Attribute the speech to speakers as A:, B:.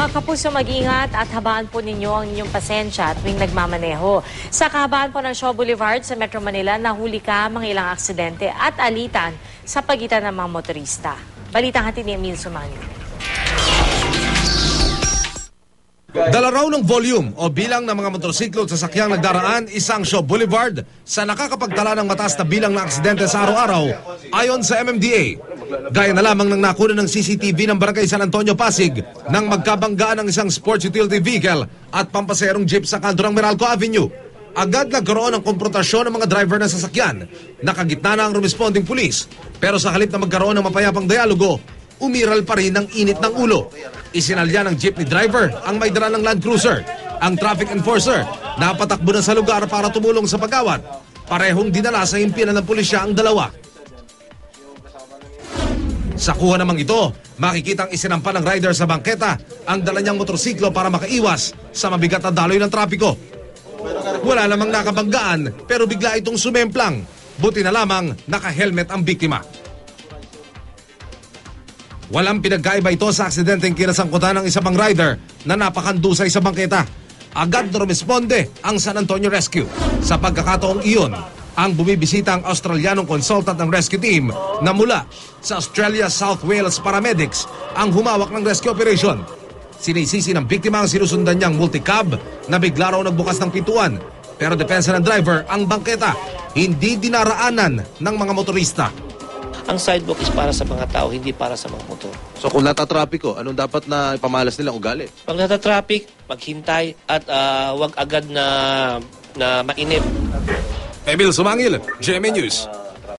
A: Mga kapuso, mag-ingat at habaan po ninyo ang inyong pasensya tuwing nagmamaneho. Sa kahabaan po ng Shaw Boulevard sa Metro Manila, nahuli ka mga ilang aksidente at alitan sa pagitan ng mga motorista. Balitang hatid ni Emil Sumani.
B: Dala raw ng volume o bilang ng mga motorsiklo at sasakyang nagdaraan isang Shaw Boulevard sa nakakapagtala ng mataas na bilang ng aksidente sa araw-araw ayon sa MMDA. Gaya na lamang ng nakuna ng CCTV ng Barangay San Antonio, Pasig nang magkabanggaan ng isang sports utility vehicle at pampaserong jeep sa kanto ng Meralco Avenue. Agad nagkaroon ng konfrontasyon ng mga driver ng sasakyan. Nakagitna na ang responding pulis. Pero sa halip na magkaroon ng mapayapang dialogo, umiral pa rin ang init ng ulo. Isinalya ng jeepney driver ang may dala ng Land Cruiser. Ang traffic enforcer napatakbo na sa lugar para tumulong sa pagawat. Parehong dinala sa himpilan ng pulisya ang dalawa. Sa kuha namang ito, makikitang isinampa ng rider sa bangketa ang dala niyang motorsiklo para makaiwas sa mabigat na daloy ng trapiko. Wala namang nakabanggaan pero bigla itong sumemplang. Buti na lamang naka-helmet ang biktima. Walang pinagkaiba ito sa aksidenteng kinasangkutan ng isa pang rider na napakandusay sa bangketa. Agad na rumisponde ang San Antonio Rescue. Sa pagkakataong iyon, ang bumibisita ang Australianong consultant ng rescue team na mula sa Australia South Wales Paramedics ang humawak ng rescue operation. Sinisisi ng biktima ang sinusundan niyang multicab na bigla raw nagbukas ng pintuan. Pero depensa ng driver ang bangketa, hindi dinaraanan ng mga motorista.
C: Ang sidewalk is para sa mga tao, hindi para sa mga motor.
D: So kung natatrapiko, anong dapat na ipamalas nilang ugali?
C: Pag natatraffic, maghintay at wag agad na mainip.
B: Emil Sumangil, GMA News.